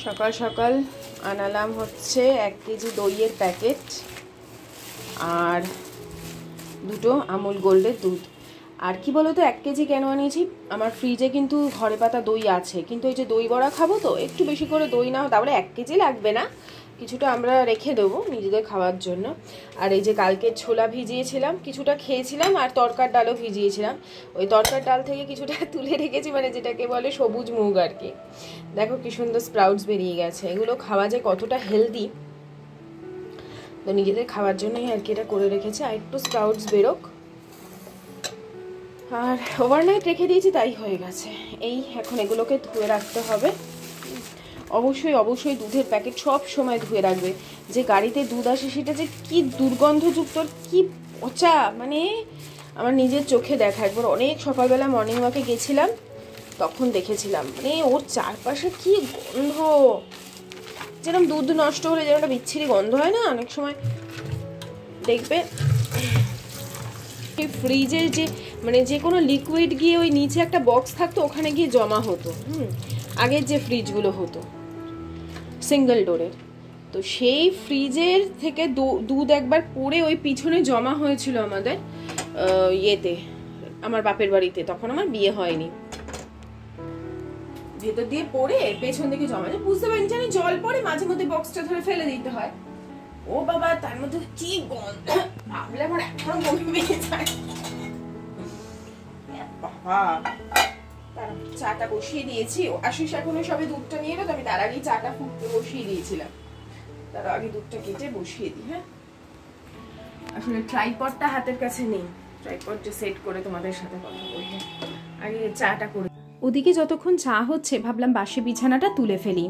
সকাল সকাল আনালাম হচ্ছে 1 কেজি দইয়ের প্যাকেট আর দুটো আমুল গোল্ডের দুধ। আর কি বলো তো 1 কেজি কেন আনিয়েছি, আমার ফ্রিজে কিন্তু ঘরে পাতা দই আছে, কিন্তু এই যে দই বড়া খাবো তো একটু বেশি করে দই নাও, তারপরে 1 কেজি লাগবে না, কিছুটা আমরা রেখে দেবো নিজেদের খাওয়ার জন্য। আর এই যে কালকে ছোলা ভিজিয়েছিলাম, কিছুটা খেয়েছিলাম, আর তরকার ডালও ভিজিয়েছিলাম। ওই তরকার ডাল থেকে কিছুটা তুলে রেখেছি, মানে যেটাকে বলে সবুজ মুগ আর কি। দেখো কি সুন্দর স্প্রাউটস বেরিয়ে গেছে, এগুলো খাওয়া যে কতটা হেলদি, তো নিজেদের খাওয়ার জন্যই আর কি এটা করে রেখেছি। আর একটু স্প্রাউটস বেরোক, আর ওভারনাইট রেখে দিয়েছি, তাই হয়ে গেছে। এই এখন এগুলোকে ধুয়ে রাখতে হবে। অবশ্যই অবশ্যই দুধের প্যাকেট সব সময় ধুয়ে রাখবে। যে গাড়িতে দুধ আসে সেটা যে কি দুর্গন্ধযুক্ত, কি পচা, মানে আমার নিজের চোখে দেখা। একবার অনেক সকালবেলা মর্নিং ওয়াকে গেছিলাম, তখন দেখেছিলাম, মানে ওর চারপাশে কি গন্ধ, যেরকম দুধ নষ্ট হলে যেরকম একটা বিচ্ছিরি গন্ধ হয় না অনেক সময়, দেখবে ফ্রিজের যে মানে যে কোনো লিকুইড গিয়ে ওই নিচে একটা বক্স থাকতো, ওখানে গিয়ে জমা হতো। আগের যে ফ্রিজগুলো হতো সিঙ্গেল ডোরের, তো সেই ফ্রিজের থেকে দুধ একবার পড়ে ওই পিছনে জমা হয়েছিল আমাদের ইয়েতে, আমার বাপের বাড়িতে, তখন আমার বিয়ে হয়নি। ভেতর দিয়ে পড়ে পেছন দিকে জমা, বুঝতে পারিনি জানি জল পড়ে, মাঝে মধ্যে বক্সটা ধরে ফেলে দিতে হয়। ও বাবা, তার মধ্যে কি গন্ধ, ভাবলে আমার এখনো বমি পেয়ে যায়। চাটা বসিয়ে দিয়েছি, আশিস এখনো সবে দুধটা নিয়ে এলো, তো আমি তার আগেই চাটা ফুটতে বসিয়ে দিয়েছিলাম। তার আগে দুধটা কেটে বসিয়ে দিই। হ্যাঁ, আসলে ট্রাইপডটা হাতের কাছে নেই, ট্রাইপডটা সেট করে তোমাদের সাথে কথা বলবো, আগে চাটা করে। ওদিকে যতক্ষণ চা হচ্ছে ভাবলাম বাসি বিছানাটা তুলে ফেলি,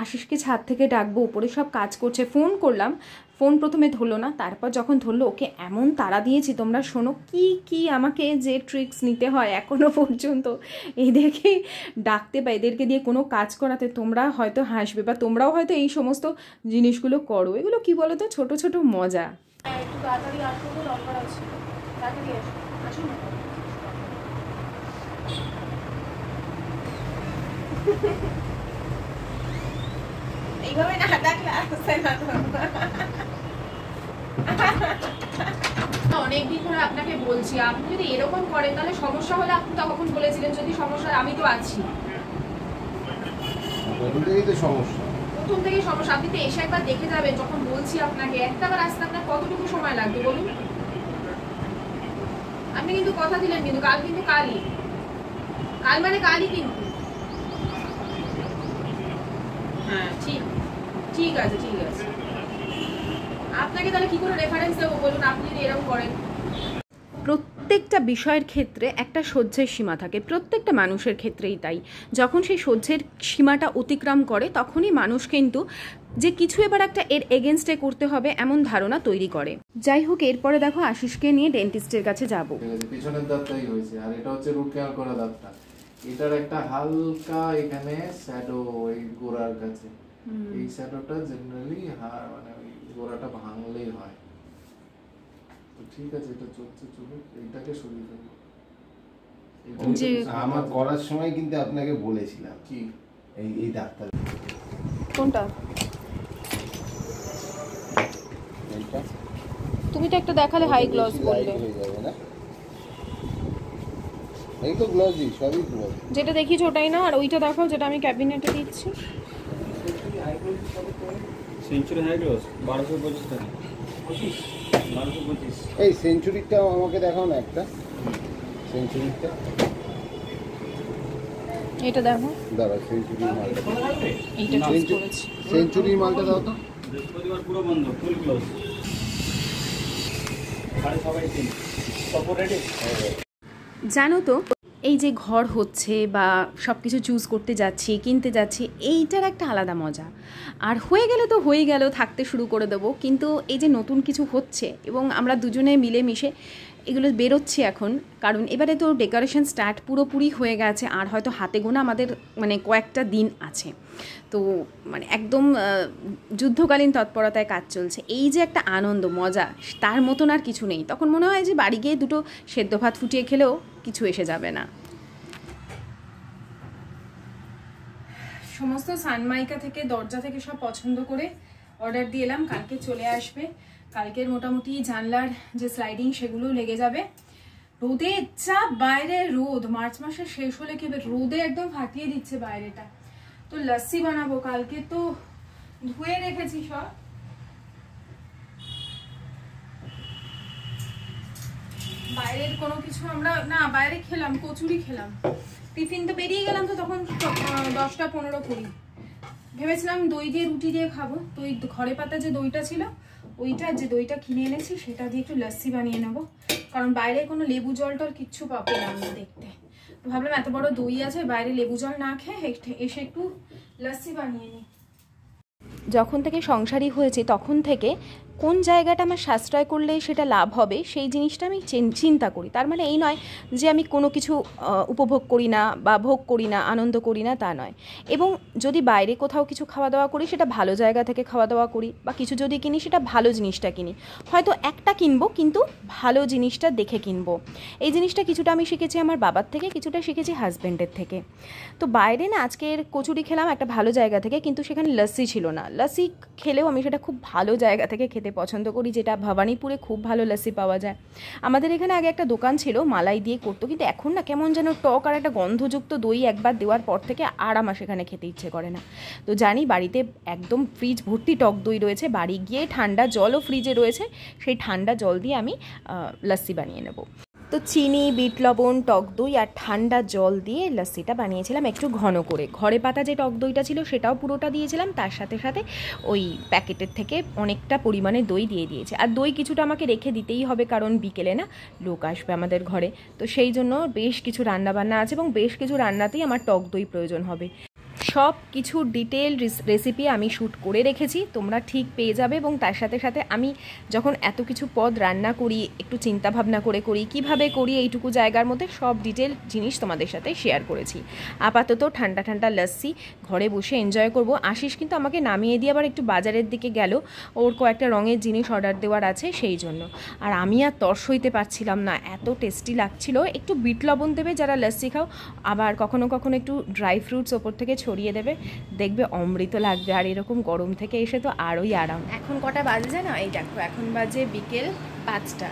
আশিসকে ছাদ থেকে ডাকবো, উপরে সব কাজ করছে। ফোন করলাম, ফোন প্রথমে ধরলো না, তারপর যখন ধরলো ওকে এমন তাড়া দিয়েছি, তোমরা শোনো কি কি আমাকে যে ট্রিক্স নিতে হয় এখনো পর্যন্ত এদেরকে ডাকতে বা এদেরকে দিয়ে কোনো কাজ করাতে। তোমরা হয়তো হাসবে বা তোমরাও হয়তো এই সমস্ত জিনিসগুলো করো। এগুলো কি বলো তো, ছোট ছোট মজা। একটু তাড়াতাড়ি আসো, তো দরকার আছে, তাড়াতাড়ি আসো, আসো না। এইভাবে না ডাকলে আসছে না। অনেকদিন ধরে আপনাকে বলছি, আপনি যদি এরকম করেন তাহলে সমস্যা হলে আপনি তখন বলেছিলেন, যদি সমস্যা, আমি তো আছি, প্রথম থেকেই সমস্যা। আপনি তো এসে একবার দেখে যাবেন, যখন বলছি আপনাকে একটাবার আসতে আপনার কতটুকু সময় লাগবে বলুন? আপনি কিন্তু কথা দিলেন, কিন্তু কাল কিন্তু কালই, কাল মানে কালই কিন্তু। হ্যাঁ ঠিক ঠিক আছে, ঠিক আছে। আপনাকে তাহলে কি করে রেফারেন্স দেবো বলুন, আপনি যদি এরকম করেন? প্রত্যেকটা বিষয়ের ক্ষেত্রে একটা সহ্যের সীমা থাকে, প্রত্যেকটা মানুষের ক্ষেত্রেই তাই। যখন সেই সহ্যের সীমাটা অতিক্রম করে, তখনই মানুষ কিন্তু যে কিছু এবার একটা এর এগেনস্টে করতে হবে এমন ধারণা তৈরি করে। যাই হোক, এরপরে দেখো আশিসকে নিয়ে ডেন্টিস্টের কাছে যাব। পিছনের দাঁতটাই হয়েছে, আর এটা হচ্ছে রুট ক্যানাল করা দাঁতটা। এটার একটা হালকা এখানে শ্যাডো এই গোড়ার কাছে, এই শ্যাডোটা জেনারেলি মানে ওই গোড়াটা ভাঙলেই হয়। তো ঠিক আছে, এটা চলছে, চলুক, এইটাকে সরিয়ে ফেলবো। যে আমার করার সময় কিন্তু আপনাকে বলেছিলাম কি এই ডাক্তার কোনটা, এইটা তুমি তো একটা দেখালে হাই গ্লস বললে, এই তো গ্লসই, সবই গ্লস। যেটা দেখিয়েছো ওটাই না, আর ওইটা দেখাও যেটা আমি ক্যাবিনেটে দিচ্ছি। সেঞ্চুরি হাই গ্লস 1225 টাকা, 1225। এই সেঞ্চুরিটাও আমাকে দেখাও না একটা, সেঞ্চুরিটা এটা দেখো, দাঁড়া, সেঞ্চুরি মালটা, এইটা চুজ করেছি। সেঞ্চুরি মালটা দাও তো। বৃহস্পতিবার পুরো বন্ধ, ফুল ক্লোজ, 3:30 সব রেডি। জানো তো, এই যে ঘর হচ্ছে বা সব কিছু চুজ করতে যাচ্ছি, কিনতে যাচ্ছি, এইটার একটা আলাদা মজা। আর হয়ে গেলে তো হয়ে গেল, থাকতে শুরু করে দেবো। কিন্তু এই যে নতুন কিছু হচ্ছে এবং আমরা দুজনে মিলেমিশে এগুলো বেরোচ্ছি এখন, কারণ এবারে তো ডেকোরেশন স্টার্ট পুরোপুরি হয়ে গেছে, আর হয়তো হাতে গোনা আমাদের মানে কয়েকটা দিন আছে। তো মানে একদম যুদ্ধকালীন তৎপরতায় কাজ চলছে। এই যে একটা আনন্দ মজা, তার মতন আর কিছু নেই। তখন মনে হয় যে বাড়ি গিয়ে দুটো সেদ্ধ ভাত ফুটিয়ে খেলেও কিছু এসে যাবে না। সমস্ত সানমাইকা থেকে দরজা থেকে সব পছন্দ করে অর্ডার দিয়ে এলাম, কালকে চলে আসবে। কালকের মোটামুটি জানলার যে স্লাইডিং সেগুলো লেগে যাবে। রোদের চাপ, বাইরে রোদ, মার্চ মাসের শেষ হলে কি রোদে একদম ফাটিয়ে দিচ্ছে বাইরেটা। তো লস্যি বানাবো, কালকে তো ধুয়ে রেখেছি সব। বাইরের কোনো কিছু আমরা না, বাইরে খেলাম, কচুরি খেলাম, টিফিন তো বেরিয়ে গেলাম, তো তখন 10টা 15 20 ভেবেছিলাম দই দিয়ে রুটি দিয়ে খাবো। তো ওই ঘরে পাতা যে দইটা ছিল, ওইটা যে দইটা কিনে এনেছি সেটা দিয়ে একটু লস্যি বানিয়ে নেবো, কারণ বাইরে কোনো লেবু জল টল কিচ্ছু পেলাম না দেখতে। তো ভাবলাম এত বড় দই আছে, বাইরে লেবু জল না খেয়ে এসে একটু লস্যি বানিয়ে নিই। যখন থেকে সংসারী হয়েছে তখন থেকে কোন জায়গাটা আমার সাশ্রয় করলে সেটা লাভ হবে সেই জিনিসটা আমি চিন্তা করি। তার মানে এই নয় যে আমি কোনো কিছু উপভোগ করি না বা ভোগ করি না, আনন্দ করি না, তা নয়। এবং যদি বাইরে কোথাও কিছু খাওয়া দাওয়া করি সেটা ভালো জায়গা থেকে খাওয়া দাওয়া করি, বা কিছু যদি কিনি সেটা ভালো জিনিসটা কিনি। হয়তো একটা কিনবো কিন্তু ভালো জিনিসটা দেখে কিনবো। এই জিনিসটা কিছুটা আমি শিখেছি আমার বাবার থেকে, কিছুটা শিখেছি হাজব্যান্ডের থেকে। তো বাইরে না আজকের কচুরি খেলাম একটা ভালো জায়গা থেকে, কিন্তু সেখানে লস্যি ছিল না। লস্যি খেলেও আমি সেটা খুব ভালো জায়গা থেকে খেতে পছন্দ করি, যেটা ভবানীপুরে খুব ভালো লস্যি পাওয়া যায়। আমাদের এখানে আগে একটা দোকান ছিল, মালাই দিয়ে করতো, কিন্তু এখন না কেমন যেন টক আর একটা গন্ধযুক্ত দই একবার দেওয়ার পর থেকে আর আমার সেখানে খেতে ইচ্ছে করে না। তো জানি বাড়িতে একদম ফ্রিজ ভর্তি টক দই রয়েছে, বাড়ি গিয়ে ঠান্ডা জলও ফ্রিজে রয়েছে, সেই ঠান্ডা জল দিয়ে আমি লস্যি বানিয়ে নেব। তো চিনি, বিট লবণ, টক দই আর ঠান্ডা জল দিয়ে লস্যিটা বানিয়েছিলাম একটু ঘন করে। ঘরে পাতা যে টক দইটা ছিল সেটাও পুরোটা দিয়েছিলাম, তার সাথে সাথে ওই প্যাকেটের থেকে অনেকটা পরিমাণে দই দিয়ে দিয়েছে। আর দই কিছুটা আমাকে রেখে দিতেই হবে, কারণ বিকেলে না লোক আসবে আমাদের ঘরে। তো সেই জন্য বেশ কিছু রান্নাবান্না আছে এবং বেশ কিছু রান্নাতেই আমার টক দই প্রয়োজন হবে। সব কিছু ডিটেল রেসিপি আমি শ্যুট করে রেখেছি, তোমরা ঠিক পেয়ে যাবে। এবং তার সাথে সাথে আমি যখন এত কিছু পদ রান্না করি একটু চিন্তা ভাবনা করে করি, কিভাবে করি এইটুকু জায়গার মধ্যে সব ডিটেল জিনিস তোমাদের সাথে শেয়ার করেছি। আপাতত ঠান্ডা ঠান্ডা লস্যি ঘরে বসে এনজয় করব। আশিস কিন্তু আমাকে নামিয়ে দিয়ে আবার একটু বাজারের দিকে গেল, ওর কয়েকটা রঙের জিনিস অর্ডার দেওয়ার আছে সেই জন্য। আর আমি আর তর্স হইতে পারছিলাম না, এত টেস্টি লাগছিল। একটু বিট লবণ দেবে যারা লস্যি খাও, আবার কখনো কখনো একটু ড্রাই ফ্রুটস ওপর থেকে ছড়িয়ে দেবে, দেখবে অমৃত লাগবে। আর এরকম গরম থেকে এসে তো আরোই আরাম। এখন কটা বাজে জানো? এই দেখো এখন বাজে বিকেল 5টা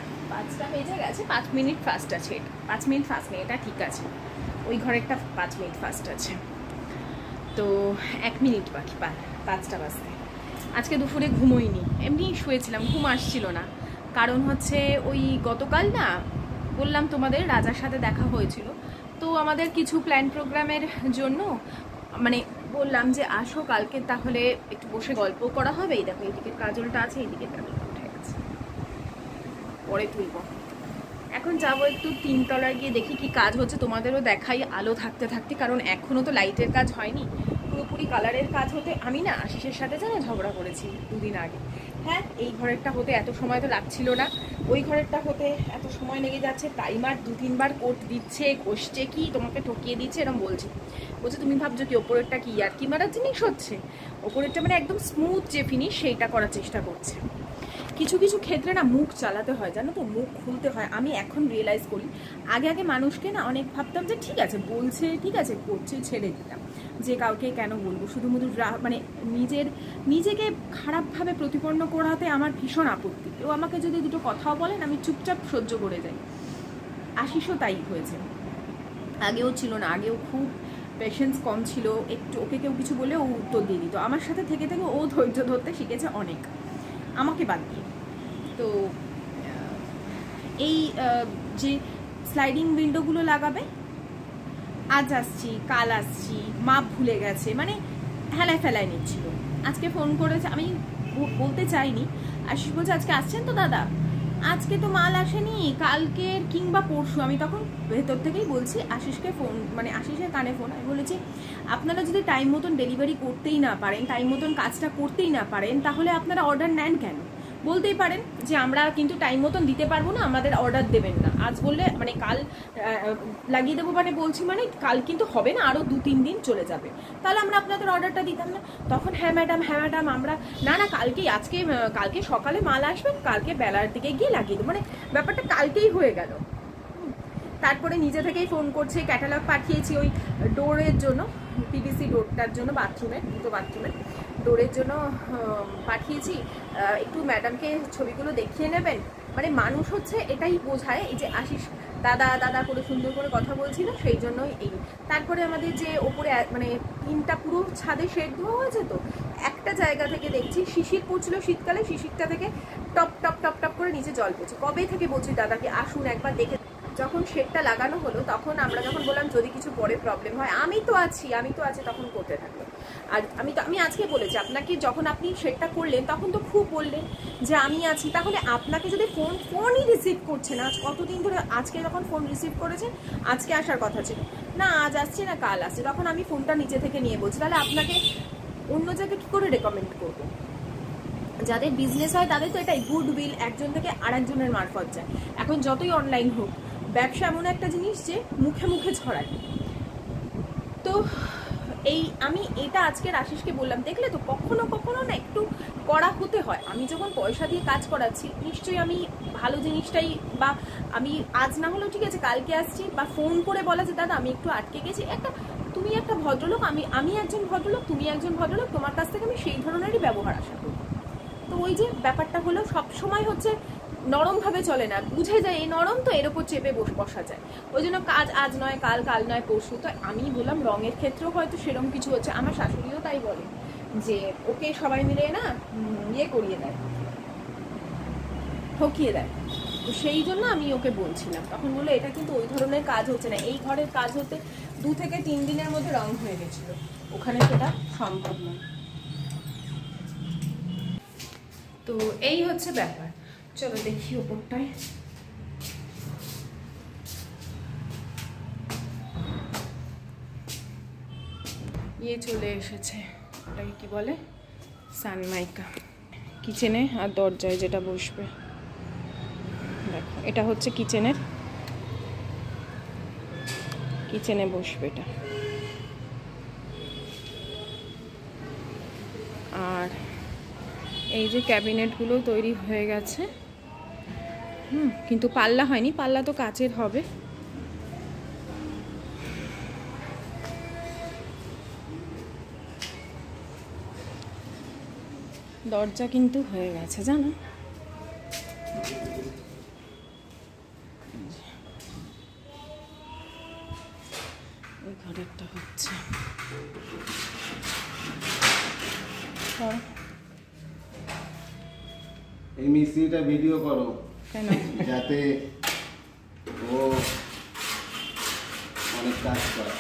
বেজে গেছে। 5 মিনিট ফাস্ট আছে, এটা 5 মিনিট ফাস্ট নেই, এটা ঠিক আছে। ওই ঘরেরটা 5 মিনিট ফাস্ট আছে, তো 1 মিনিট বাকি 5টা বাজতে। আজকে দুপুরে ঘুমোইনি, এমনি শুয়েছিলাম, ঘুম আসছিল না। কারণ হচ্ছে ওই গতকাল না বললাম তোমাদের রাজার সাথে দেখা হয়েছিল, তো আমাদের কিছু প্ল্যান প্রোগ্রামের জন্য মানে বললাম যে আসো কালকে তাহলে একটু বসে গল্প করা হবে। এই দেখো এইদিকে কাজলটা আছে, এইদিকে কাজলটা উঠে গেছে, পরে তুলব। এখন যাবো একটু 3 তলায় গিয়ে দেখি কি কাজ হচ্ছে, তোমাদেরও দেখাই আলো থাকতে থাকতে, কারণ এখনও তো লাইটের কাজ হয়নি, পুরোপুরি কালারের কাজ হতে। আমি না আশিসের সাথে যেন ঝগড়া করেছি 2 দিন আগে। হ্যাঁ, এই ঘরেরটা হতে এত সময় তো লাগছিল না, ওই ঘরেরটা হতে এত সময় লেগে যাচ্ছে। টাইমার 2-3 বার কোট দিচ্ছে, কষছে, কি তোমাকে ঠকিয়ে দিচ্ছে এরকম বলছে। তুমি ভাবছো কি ওপরেরটা কি আর কি মারার জিনিস হচ্ছে? ওপরেরটা মানে একদম স্মুথ যে ফিনিশ সেইটা করার চেষ্টা করছে। কিছু কিছু ক্ষেত্রে না মুখ চালাতে হয়, জানো তো, মুখ খুলতে হয়। আমি এখন রিয়েলাইজ করি, আগে মানুষকে না অনেক ভাবতাম যে ঠিক আছে বলছে, ঠিক আছে করছে, ছেড়ে দিতাম, যে কাউকে কেন বলবো। শুধুমাত্র মানে নিজেকে খারাপভাবে প্রতিপন্ন করাতে আমার ভীষণ আপত্তি। কেউ আমাকে যদি দুটো কথাও বলেন আমি চুপচাপ সহ্য করে যাই। আশিসও তাই হয়েছে, আগেও ছিল না, আগেও খুব পেশেন্স কম ছিল, একটু ওকে কেউ কিছু বলে ও উত্তর দিয়ে দিত। আমার সাথে থেকে থেকে ও ধৈর্য ধরতে শিখেছে অনেক, আমাকে বাদ দিয়ে। তো এই যে স্লাইডিং উইন্ডোগুলো লাগাবে, আজ আসছি কাল আসছি, মাপ ভুলে গেছে, মানে হেলায় ফেলায় নিচ্ছিল। আজকে ফোন করেছে, আমি বলতে চাইনি, আশিস বলছে আজকে আসছেন তো দাদা, আজকে তো মাল আসেনি, কালকের কিংবা পরশু। আমি তখন ভেতর থেকেই বলছি আশিসকে ফোন, মানে আশিসের কানে ফোন, আমি বলেছি আপনারা যদি টাইম মতন ডেলিভারি করতেই না পারেন, টাইম মতন কাজটা করতেই না পারেন, তাহলে আপনারা অর্ডার নেন কেন? বলতেই পারেন যে আমরা কিন্তু টাইম মতন দিতে পারবো না, আমাদের অর্ডার দেবেন না। আজ বললে মানে কাল লাগিয়ে দেবো, মানে বলছি মানে কাল কিন্তু হবে না, আরও 2-3 দিন চলে যাবে, তাহলে আমরা আপনাদের অর্ডারটা দিতাম না। তখন হ্যাঁ ম্যাডাম আমরা না কালকে সকালে মাল আসবেন, কালকে বেলার দিকে গিয়ে লাগিয়ে দেবো, মানে ব্যাপারটা কালকেই হয়ে গেল। তারপরে নিজে থেকেই ফোন করছে, ক্যাটালগ পাঠিয়েছি ওই ডোরের জন্য, পিভিসি ডোরটার জন্য, বাথরুমের, দুটো বাথরুমের ডোরের জন্য পাঠিয়েছি, একটু ম্যাডামকে ছবিগুলো দেখিয়ে নেবেন। মানে মানুষ হচ্ছে এটাই বোঝায়, এই যে আশিস দাদা দাদা করে সুন্দর করে কথা বলছিল সেই জন্যই এই। তারপরে আমাদের যে ওপরে মানে 3টা পুরো ছাদে শেড ধোয়া হয়েছে, তো একটা জায়গা থেকে দেখছি শিশির পড়ছিল শীতকালে, শিশিরটা থেকে টপ টপ টপ টপ করে নিচে জল পড়ছে। কবে থেকে বলছি দাদাকে আসুন একবার দেখে। যখন শেডটা লাগানো হলো তখন আমরা যখন বললাম যদি কিছু পরে প্রবলেম হয় আমি তো আছি তখন করতে থাকলো। আর আমি আজকে বলেছি আপনাকে, যখন আপনি শেডটা করলেন তখন তো খুব বললেন যে আমি আছি, তাহলে আপনাকে যদি ফোনই রিসিভ করছে না, কতদিন ধরে, আজকে যখন ফোন রিসিভ করেছেন আজকে আসার কথা ছিল না, আজ আসছে না কাল আসছে, তখন আমি ফোনটা নিচে থেকে নিয়ে বলছি, তাহলে আপনাকে অন্য জায়গায় কী করে রেকমেন্ড করবো? যাদের বিজনেস হয় তাদের তো এটাই গুডউইল একজন থেকে আরেকজনের মারফত যায়। এখন যতই অনলাইন হোক, ব্যবসা এমন একটা জিনিস যে মুখে মুখে ছড়ায়। তো আমি এটা আজকে আশিসকে বললাম, দেখলে তো কখনো কখনো না একটু কড়া হতে হয়। আমি যখন পয়সা দিয়ে কাজ করাচ্ছি নিশ্চয়ই আমি ভালো জিনিসটাই, বা আমি আজ না হলেও ঠিক আছে কালকে আসছি, বা ফোন করে বলা যে দাদা আমি একটু আটকে গেছি, তুমি একটা ভদ্রলোক, আমি একজন ভদ্রলোক, তুমি একজন ভদ্রলোক, তোমার কাছ থেকে আমি সেই ধরনেরই ব্যবহার আশা করি। তো ওই যে ব্যাপারটা হলো সব সময় হচ্ছে নরমভাবে চলে না, বুঝে যায় এই নরম, তো এর ওপর চেপে বসা যায়। ওই জন্য কাজ আজ নয় কাল, কাল নয় পরশু। তো আমি বললাম রঙের ক্ষেত্রেও হয়তো সেরকম কিছু হচ্ছে। আমার শাশুড়িও তাই বলে যে ওকে সবাই মিলে না করিয়ে দেয়, ঠকিয়ে দেয়। তো সেই জন্য আমি ওকে বলছিলাম, তখন বললো এটা কিন্তু ওই ধরনের কাজ হচ্ছে না, এই ঘরের কাজ হতে 2 থেকে 3 দিনের মধ্যে রং হয়ে গেছিলো, ওখানে সেটা সম্ভব নয়। তো এই হচ্ছে ব্যাপার। চলো দেখি ওপরটায়। চলে এসেছে, ওটাকে কি বলে, সানমাইকা, কিচেনে আর দরজায় যেটা বসবে। দেখো এটা হচ্ছে কিচেনে বসবে এটা। আর এই যে ক্যাবিনেটগুলো তৈরি হয়ে গেছে, কিন্তু পাল্লা হয়নি, পাল্লা তো কাচের হবে। দরজা কিন্তু হয়ে গেছে জানো, ওই ঘরেরটা হচ্ছে। এই মিস্ত্রিটা ভিডিও করো কেন? যাতে ও অনেক কাজ করে।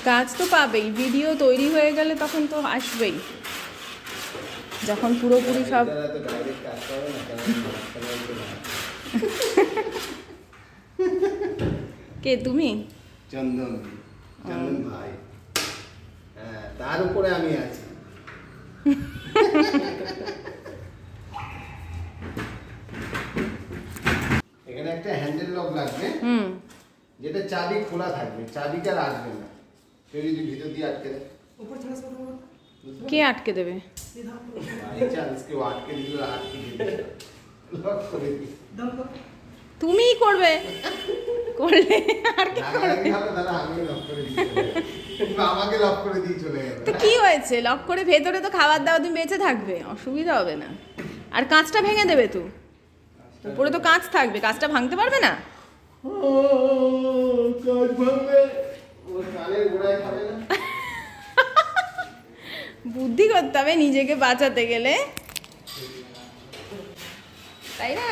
কাজ তো পাবেই, ভিডিও তৈরি হয়ে গেলে তখন তো আসবেই, যখন পুরোপুরি সব। কে তুমি? চন্দন ভাই, হ্যাঁ তার উপরে আমি আছি। এখানে একটা হ্যান্ডেল লক লাগবে, যেটা চাবি খোলা থাকবে, চাবিটা রাখবে না, কেউ যদি ভিতর দিয়ে আটকে দেয়। কে আটকে দেবে? তুমিই করবে, করলে আর কি করবে? আমাকে লক করে দিয়ে চলে যাবে। তো কি হয়েছে, লক করে ভেতরে তো খাবার দাও, তুমি বেঁচে থাকবে, অসুবিধা হবে না। আর কাঁচটা ভেঙে দেবে তো, উপরে তো কাঁচ থাকবে, কাঁচটা ভাঙতে পারবে না। কাঁচ ভাঙবে, ওর কানের গোড়ায় খাবে না। বুদ্ধি করতে হবে নিজেকে বাঁচাতে গেলে, তাই না?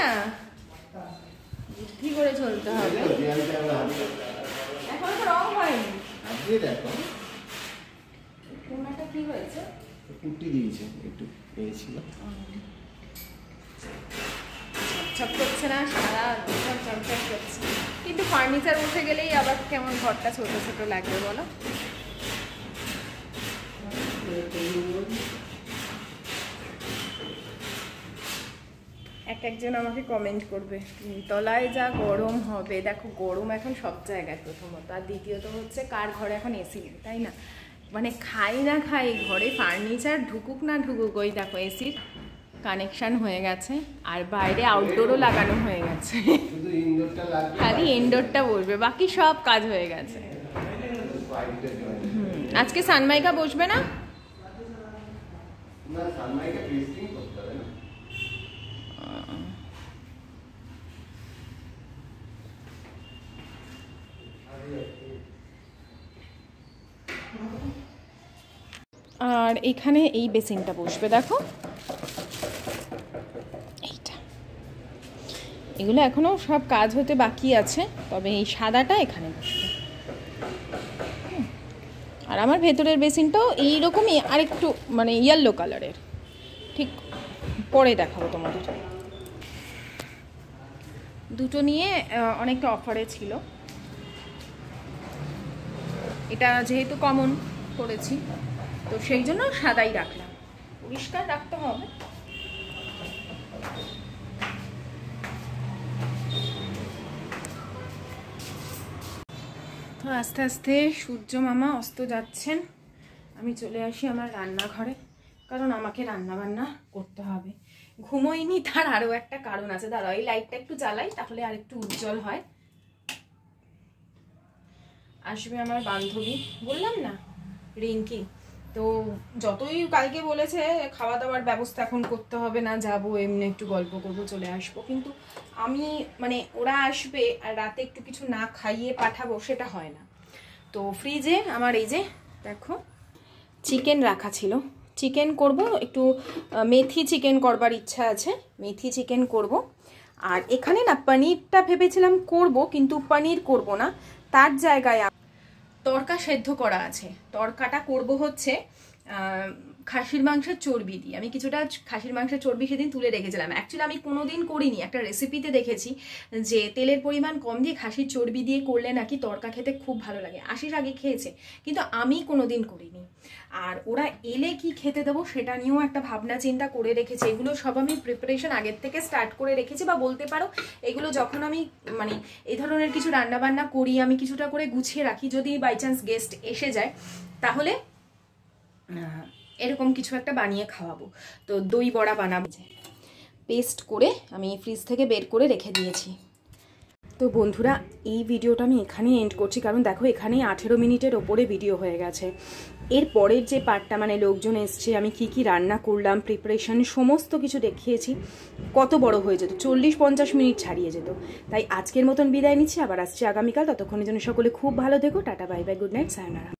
বুদ্ধি করে চলতে হবে। এখন তো রং হয়নি, কোনটা কি হয়েছে? কুটি দিয়েছে, একটু পেয়েছিল, ঝকঝক করছে না, সারা ঝকঝক করছে। কিন্তু ফার্নিচার উঠে গেলেই আবার কেমন ঘরটা ছোট ছোট লাগবে বলো। একজন আমাকে কমেন্ট করবে, তলায় যা গরম হবে। দেখো গরম এখন সব জায়গায় প্রথমত, আর দ্বিতীয়ত হচ্ছে কার ঘরে এখন এসি নেই, তাই না? মানে খাই না খাই ঘরে ফার্নিচার ঢুকুক না ঢুকুক, ওই দেখো এসির কানেকশন হয়ে গেছে, আর বাইরে আউটডোরও লাগানো হয়ে গেছে, শুধু ইনডোরটা লাগবে, খালি ইনডোরটা বসবে, বাকি সব কাজ হয়ে গেছে। আজকে সানমাইকা বসবে না? না, সানমাইকে টেস্টিং করতে হবে না। আর এখানে এই বেসিনটা বসবে, দেখো এইটা। এগুলো এখনো সব কাজ হতে বাকি আছে, তবে এই সাদাটা এখানে বসবে। আর আমার ভেতরের বেসিনটাও এইরকমই, আরেকটু মানে ইয়েলো কালারের, ঠিক পরে দেখাবো তোমাদের। দুটো নিয়ে অনেকটা অফারে ছিল, এটা যেহেতু কমন করেছি তো সেই জন্য সাদাই রাখলাম, পরিষ্কার রাখতে হবে। তো আস্তে আস্তে সূর্য মামা অস্ত যাচ্ছেন, আমি চলে আসি আমার রান্নাঘরে, কারণ আমাকে রান্না বান্না করতে হবে। ঘুমোইনি তার আরও একটা কারণ আছে, দাঁড়াও এই লাইটটা একটু জ্বালাই, তাহলে আর একটু উজ্জ্বল হয়। আসবে আমার বান্ধবী, বললাম না রিঙ্কি, তো যতই কালকে বলেছে খাওয়া দাওয়ার ব্যবস্থা এখন করতে হবে না, যাবো এমনি একটু গল্প করবো চলে আসবো, কিন্তু আমি মানে ওরা আসবে আর রাতে একটু কিছু না খাইয়ে পাঠাবো সেটা হয় না। তো ফ্রিজে আমার এই যে দেখো চিকেন রাখা ছিল, চিকেন করব, একটু মেথি চিকেন করবার ইচ্ছা আছে, মেথি চিকেন করব। আর এখানে না পনিরটা ভেবেছিলাম করব, কিন্তু পনির করব না, তার জায়গায় তড়কা সেদ্ধ করা আছে। তড়কাটা করব হচ্ছে খাসির মাংসের চর্বি দিয়ে। আমি কিছুটা খাসির মাংসের চর্বি সেদিন তুলে রেখেছিলাম, অ্যাকচুয়ালি আমি কোনোদিন করিনি, একটা রেসিপিতে দেখেছি যে তেলের পরিমাণ কম দিয়ে খাসির চর্বি দিয়ে করলে নাকি তড়কা খেতে খুব ভালো লাগে। আশিস আগে খেয়েছে, কিন্তু আমি কোনোদিন করিনি। আর ওরা এলে কি খেতে দেবো সেটা নিয়েও একটা ভাবনা চিন্তা করে রেখেছি। এগুলো সব আমি প্রিপারেশন আগের থেকে স্টার্ট করে রেখেছি, বা বলতে পারো এগুলো যখন আমি মানে এই ধরনের কিছু রান্নাবান্না করি আমি কিছুটা করে গুছিয়ে রাখি, যদি বাই চান্স গেস্ট এসে যায় তাহলে এরকম কিছু একটা বানিয়ে খাওয়াবো। তো দই বড়া বানাবো, পেস্ট করে আমি ফ্রিজ থেকে বের করে রেখে দিয়েছি। তো বন্ধুরা এই ভিডিওটা আমি এখানেই এন্ড করছি, কারণ দেখো এখানেই 18 মিনিটের ওপরে ভিডিও হয়ে গেছে। এর পরের যে পার্টটা মানে লোকজন এসছে, আমি কি কি রান্না করলাম, প্রিপারেশন সমস্ত কিছু দেখিয়েছি, কত বড় হয়ে যেত, 40-50 মিনিট ছাড়িয়ে যেত। তাই আজকের মতন বিদায় নিচ্ছি, আবার আসছি আগামীকাল। ততক্ষণের জন্য সকলে খুব ভালো থেকো, টাটা বাই বাই, গুড নাইট, সায়োনারা।